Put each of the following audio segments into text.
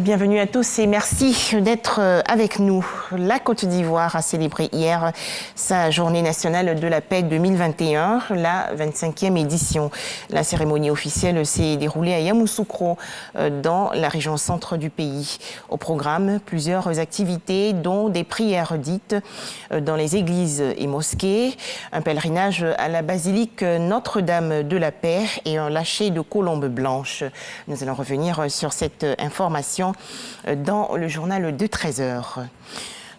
Bienvenue à tous et merci d'être avec nous. La Côte d'Ivoire a célébré hier sa journée nationale de la paix 2021, la 25e édition. La cérémonie officielle s'est déroulée à Yamoussoukro, dans la région centre du pays. Au programme, plusieurs activités, dont des prières dites dans les églises et mosquées, un pèlerinage à la basilique Notre-Dame de la Paix et un lâcher de colombes blanches. Nous allons revenir sur cette information dans le journal de 13h.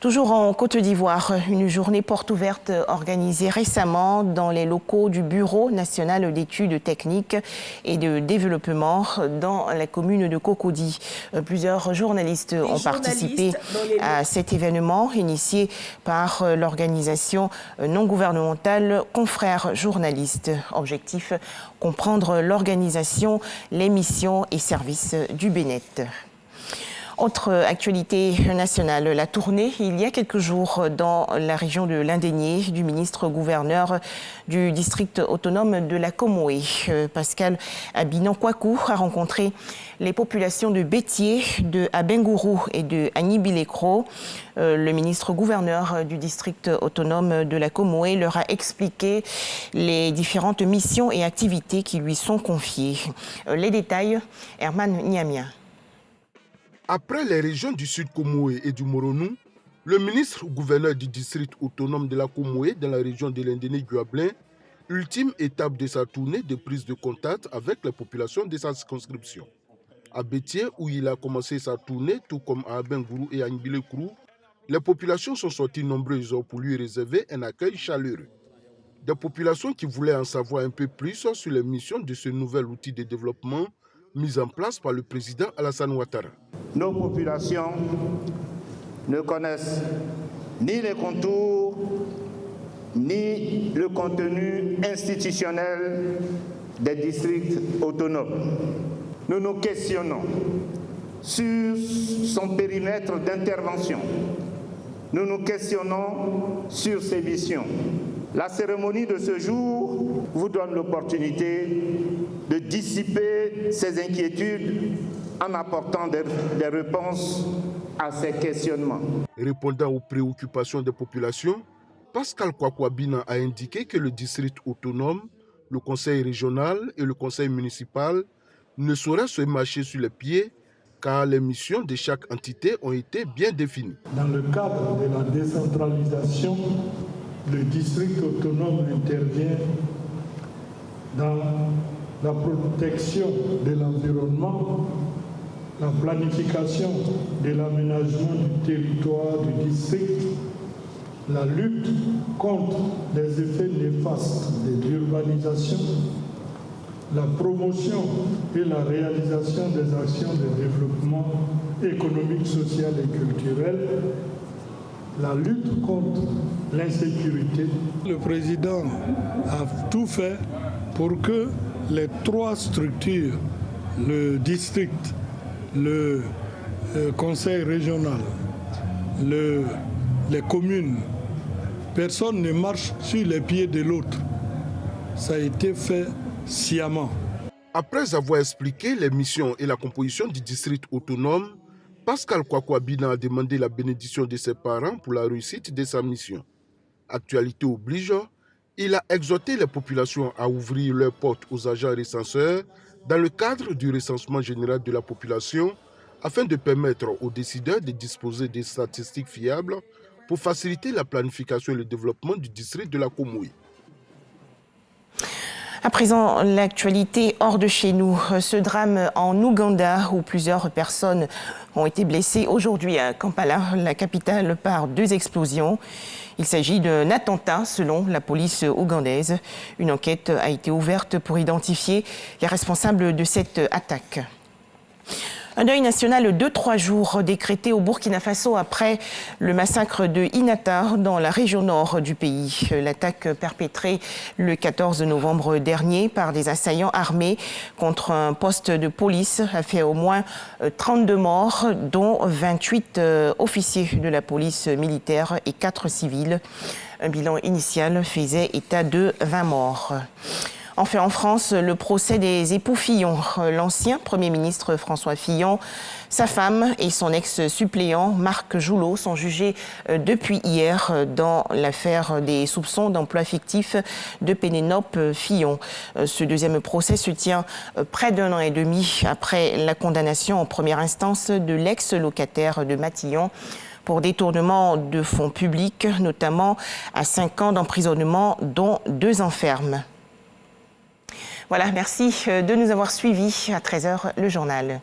Toujours en Côte d'Ivoire, une journée porte ouverte organisée récemment dans les locaux du Bureau national d'études techniques et de développement dans la commune de Cocody. Plusieurs journalistes ont participé à cet événement initié par l'organisation non gouvernementale Confrères journalistes. Objectif, comprendre l'organisation, les missions et services du BNET. Autre actualité nationale, la tournée il y a quelques jours dans la région de l'Indénié du ministre-gouverneur du district autonome de la Comoé. Pascal Abinan-Kwaku a rencontré les populations de Bétier, de Abengourou et de Agnibilekro. Le ministre-gouverneur du district autonome de la Comoé leur a expliqué les différentes missions et activités qui lui sont confiées. Les détails, Herman Niamia. Après les régions du Sud Comoé et du Moronou, le ministre-gouverneur du district autonome de la Comoé dans la région de l'Indénié-Guablin, ultime étape de sa tournée de prise de contact avec la population de sa circonscription. À Bétier, où il a commencé sa tournée, tout comme à Abengourou et à Agnibilekro, les populations sont sorties nombreuses pour lui réserver un accueil chaleureux. Des populations qui voulaient en savoir un peu plus sur les missions de ce nouvel outil de développement mis en place par le président Alassane Ouattara. Nos populations ne connaissent ni les contours, ni le contenu institutionnel des districts autonomes. Nous nous questionnons sur son périmètre d'intervention. Nous nous questionnons sur ses missions. La cérémonie de ce jour vous donne l'opportunité de dissiper ces inquiétudes en apportant des réponses à ces questionnements. Répondant aux préoccupations des populations, Pascal Kwaku Abinan a indiqué que le district autonome, le conseil régional et le conseil municipal ne sauraient se marcher sur les pieds car les missions de chaque entité ont été bien définies. Dans le cadre de la décentralisation, le district autonome intervient dans la protection de l'environnement, la planification de l'aménagement du territoire du district, la lutte contre les effets néfastes de l'urbanisation, la promotion et la réalisation des actions de développement économique, social et culturel, la lutte contre l'insécurité. Le président a tout fait pour que les trois structures, le district, le conseil régional, les communes, personne ne marche sur les pieds de l'autre. Ça a été fait sciemment. Après avoir expliqué les missions et la composition du district autonome, Pascal Kwaku Abinan a demandé la bénédiction de ses parents pour la réussite de sa mission. Actualité oblige, il a exhorté les populations à ouvrir leurs portes aux agents recenseurs dans le cadre du recensement général de la population afin de permettre aux décideurs de disposer de statistiques fiables pour faciliter la planification et le développement du district de la Comoé. À présent, l'actualité hors de chez nous. Ce drame en Ouganda où plusieurs personnes ont été blessées aujourd'hui à Kampala, la capitale, par 2 explosions. Il s'agit d'un attentat selon la police ougandaise. Une enquête a été ouverte pour identifier les responsables de cette attaque. Un deuil national de 3 jours décrété au Burkina Faso après le massacre de Inata dans la région nord du pays. L'attaque perpétrée le 14 novembre dernier par des assaillants armés contre un poste de police a fait au moins 32 morts, dont 28 officiers de la police militaire et 4 civils. Un bilan initial faisait état de 20 morts. Enfin, en France, le procès des époux Fillon. L'ancien Premier ministre François Fillon, sa femme et son ex-suppléant Marc Joulot sont jugés depuis hier dans l'affaire des soupçons d'emploi fictif de Pénélope Fillon. Ce deuxième procès se tient près d'1 an et demi après la condamnation en première instance de l'ex-locataire de Matillon pour détournement de fonds publics, notamment à 5 ans d'emprisonnement, dont 2 ans ferme. Voilà, merci de nous avoir suivis. À 13h, le journal.